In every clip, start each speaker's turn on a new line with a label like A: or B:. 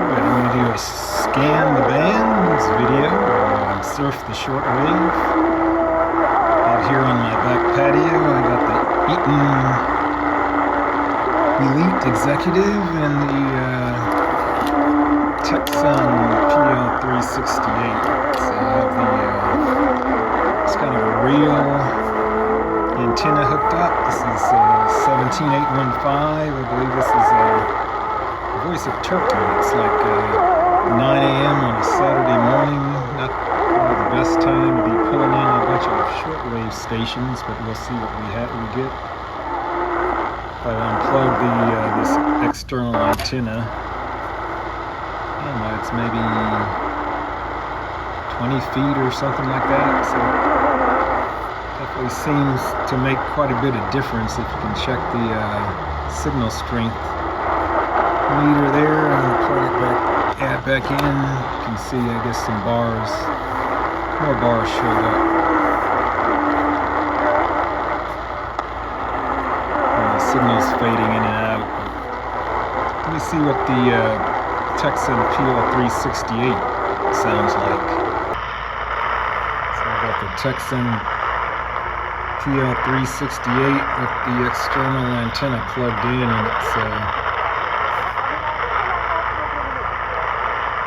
A: Alright, I'm going to do a scan the bands video, surf the shortwave. Out here on my back patio, I got the Eton Elite Executive and the Tecsun PL-368. So I have it's kind of a real antenna hooked up. This is 17815. I believe this is Voice of Turkey. It's like 9 a.m. on a Saturday morning. Not probably the best time to be pulling in a bunch of shortwave stations, but we'll see what we get. If I unplug this external antenna, I don't know, it's maybe 20 feet or something like that. So definitely seems to make quite a bit of difference if you can check the signal strength meter there. I'm going to plug it back in. You can see, I guess, some bars, more bars showed up. And the signal's fading in and out. Let me see what the Tecsun PL-368 sounds like. So I got the Tecsun PL-368 with the external antenna plugged in, and it's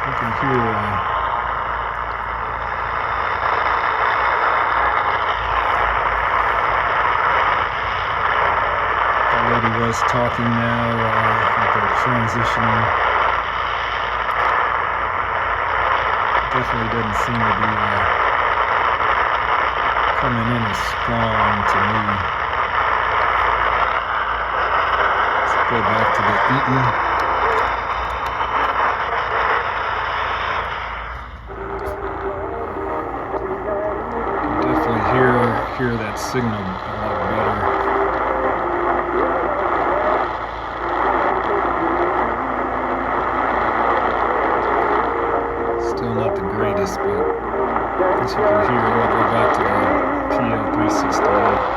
A: you can hear the lady was talking now. I think they're transitioning. Definitely doesn't seem to be coming in as strong to me. Let's go back to the Eton. Definitely hear that signal a lot better. Still not the greatest, but as you can hear, we'll go back to the PL-368.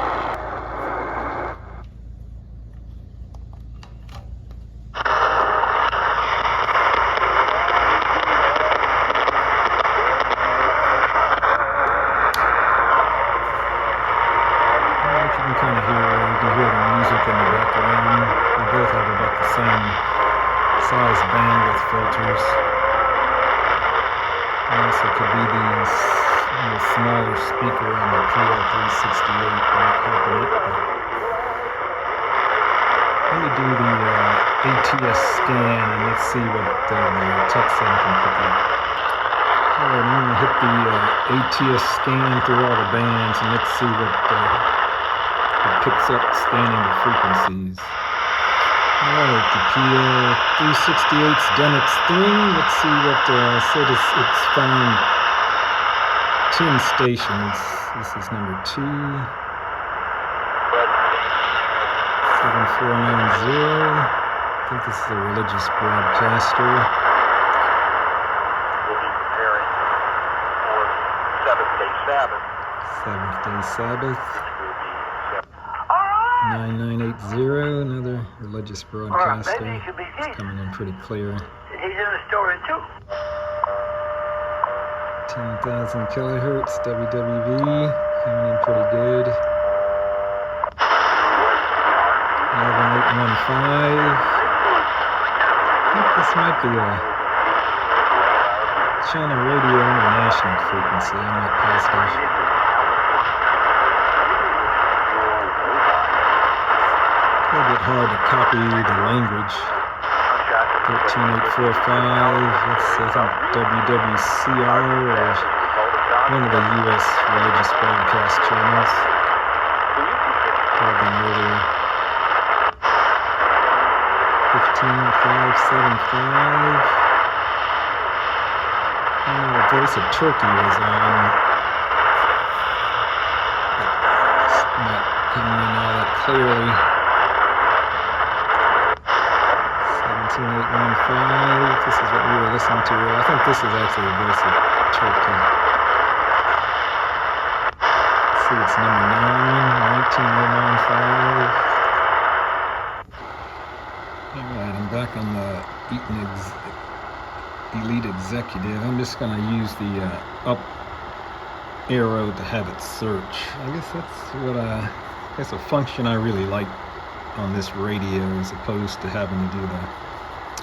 A: You can hear the music in the background. They both have about the same size bandwidth filters. And also could be the smaller speaker on the PL-368 not helping it. Let me do the ATS scan and let's see what the Tecsun can pick up. Alright, I'm going to hit the ATS scan through all the bands and let's see what it picks up scanning the frequencies. Alright, the PL-368's done its thing. Let's see what said it's found 10 stations. This is number 2. 7490. I think this is a religious broadcaster.
B: We'll be preparing for Seventh-day Sabbath.
A: Seventh-day Sabbath. 9980, another religious broadcaster. It's coming in pretty clear.
B: He's in the story too.
A: 10,000 kilohertz WWV, coming in pretty good. 11815. I think this might be a China Radio International frequency, I'm not positive. A little bit hard to copy the language. 13845, that's I think WWCR or one of the US religious broadcast channels. Called them earlier. 15575. I don't know, Voice of Turkey was on. It's not coming in all that clearly. 17815, this is what we were listening to. I think this is actually the Voice of Turkey. Let's see, it's number 9, 19095. Alright, I'm back on the Eton Elite Executive. I'm just going to use the up arrow to have it search. I guess that's a function I really like on this radio, as opposed to having to do the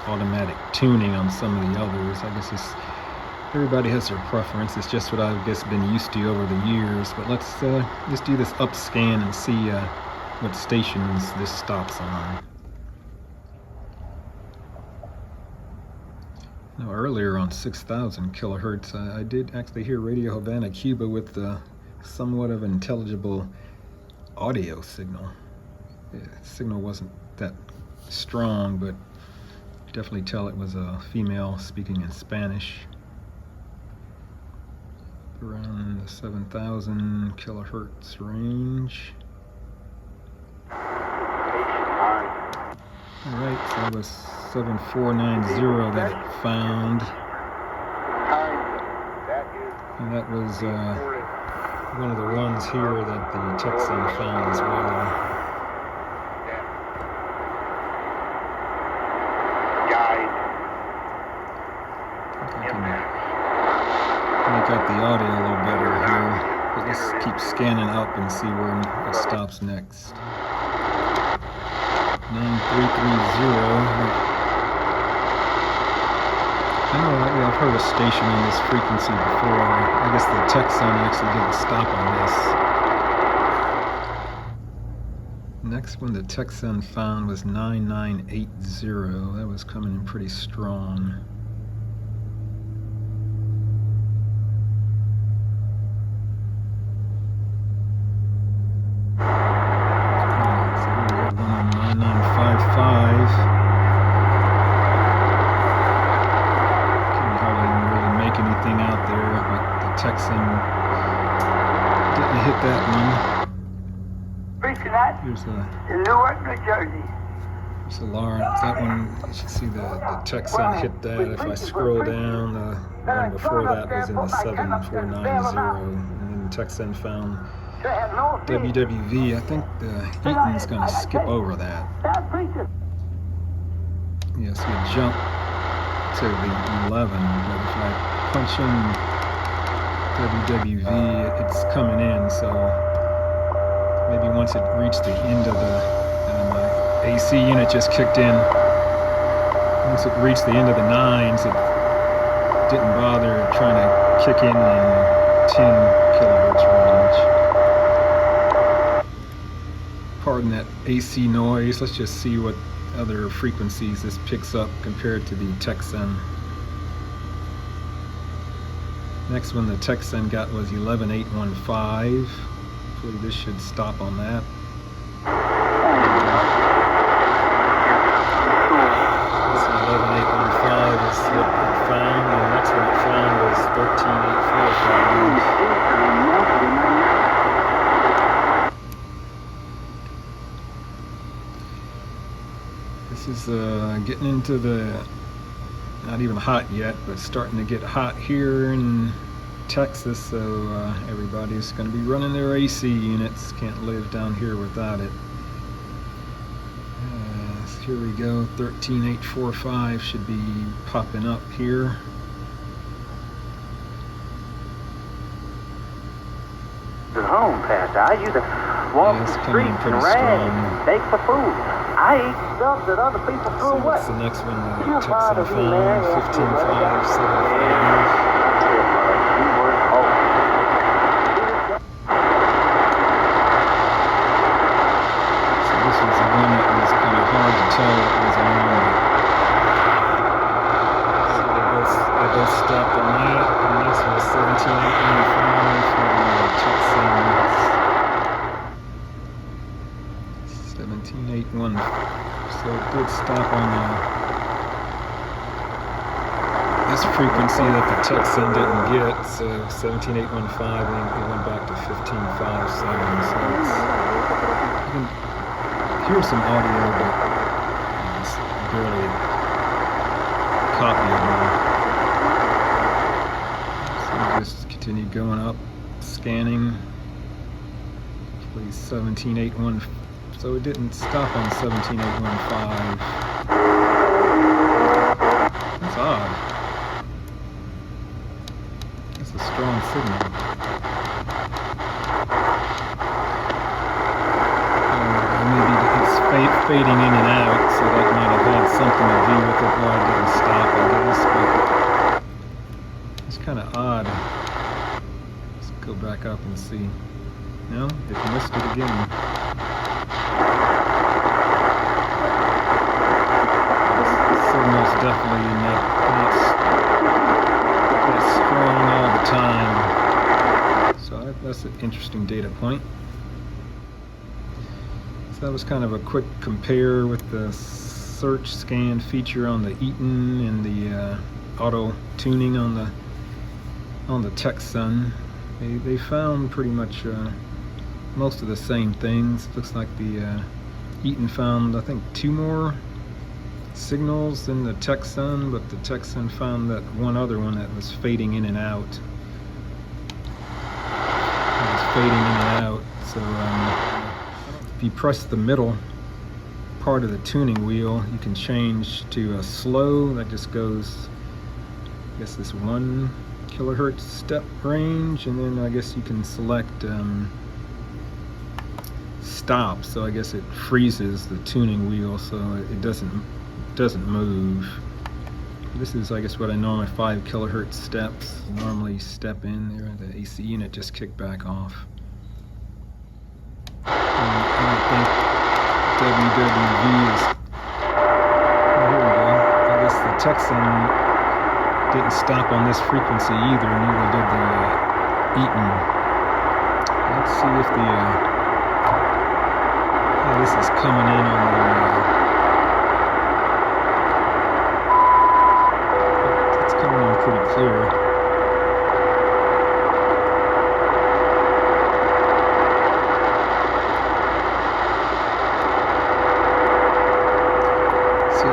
A: automatic tuning on some of the others. I guess everybody has their preference. It's just what I've been used to over the years. But let's just do this up scan and see what stations this stops on. Now, earlier on 6,000 kilohertz, I did actually hear Radio Havana, Cuba with somewhat of an intelligible audio signal. The signal wasn't that strong, but definitely tell it was a female speaking in Spanish. Around the 7,000 kilohertz range. Alright, so that was 7490 that it found. And that was one of the ones here that the Tecsun found as well. Make out the audio a little better here. But let's keep scanning up and see where it stops next. 9330. I know I've heard a station on this frequency before. I guess the Tecsun actually didn't stop on this. Next one the Tecsun found was 9980. That was coming in pretty strong. Tecsun didn't hit that one. Here's
C: Newark, New Jersey.
A: There's a Lawrence. That one, you should see the Tecsun hit that. If I scroll down, the one before that was in the 7490. And then Tecsun found WWV. I think the Eton's going to skip over that. Yes, we jump to the 11, but if I punch in WWV, it's coming in, so maybe once it reached the end of my AC unit just kicked in. Once it reached the end of the 9s, it didn't bother trying to kick in 10 kilohertz range. Pardon that AC noise. Let's just see what other frequencies this picks up compared to the Tecsun. Next one the Tecsun got was 11815. Hopefully this should stop on that. This 11815 is what it found, and the next one it found was 13845. This is getting into the, not even hot yet, but starting to get hot here in Texas, so everybody's going to be running their AC units. Can't live down here without it. So here we go, 13845 should be popping up here.
C: The home, Pastor. I used to walk the streets and rag and bake for food. I eat stuff that other people threw away.
A: What's the next one? The Tecsun found 15575. So this was the one that was kind of hard to tell what was on. So they both stopped on that. And the next one was 17815 for the Tecsun. 17815. So it did stop on this frequency that the Tecsun didn't get. So 17815, and it went back to 1557. So you can hear some audio, but it's barely copyable. So we just continue going up, scanning. Hopefully 17815. So it didn't stop on 17815. That's odd. signal. Maybe it's fading in and out, so that might have had something to do with it why it didn't stop, I guess, but it's kind of odd. Let's go back up and see. No, it missed it again. The signal's definitely not strong all the time. So that's an interesting data point. That was kind of a quick compare with the search scan feature on the Eton and the auto tuning on the Tecsun. They found pretty much most of the same things. Looks like the Eton found, I think, 2 more signals than the Tecsun, but the Tecsun found that one other one that was fading in and out. It was fading in and out. So if you press the middle part of the tuning wheel, you can change to a slow that just goes, I guess, this 1 kilohertz step range, and then I guess you can select stop, so I guess it freezes the tuning wheel so it doesn't move. This is, I guess, what I normally 5 kilohertz steps normally step in there. The AC unit just kicked back off. I don't think WWV is. Oh, here we go. I guess the Tecsun didn't stop on this frequency either, neither did the Eton. Let's see if the. Oh, this is coming in on the. It's coming in pretty clear.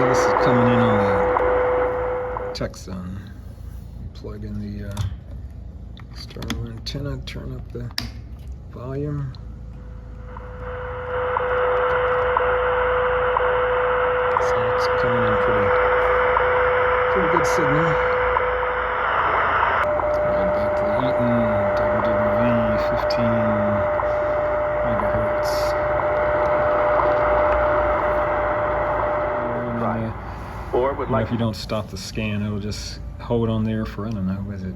A: This is coming in on the Tecsun. Plug in the external antenna, turn up the volume. So it's coming in pretty good signal. Right back to the Eton, WWV 15 megahertz. If you don't stop the scan, it'll just hold on there for, I don't know, was it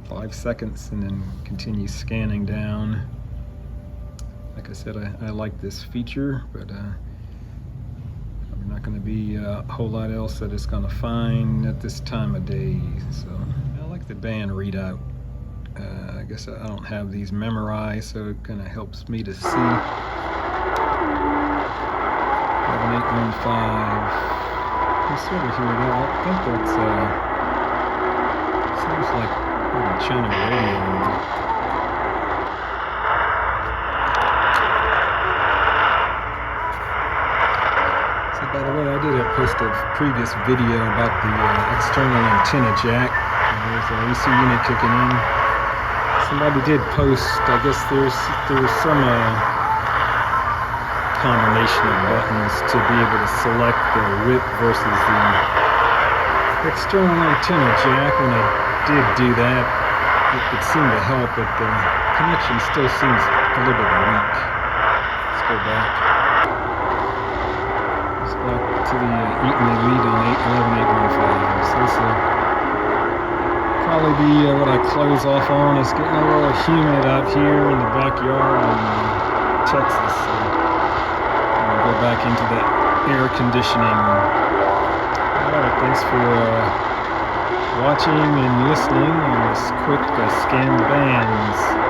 A: 5 seconds and then continue scanning down. Like I said, I like this feature, but I'm not going to be a whole lot else that it's going to find at this time of day. So I like the band readout. I guess I don't have these memorized, so it kind of helps me to see. 11815. I sort of hear that. I think that's sounds like China radio. So by the way, I did post a previous video about the external antenna jack. There's an AC unit kicking in. Somebody did post, I guess there's some combination of buttons to be able to select the width versus the external antenna jack. When I did do that, it seemed to help, but the connection still seems a little bit weak. Let's go back. Let's back to the Eton Elite on 11815. So this will probably be what I close off on. It's getting a little humid out here in the backyard in Texas. So go back into the air conditioning. Alright, thanks for watching and listening on this quick scan the bands.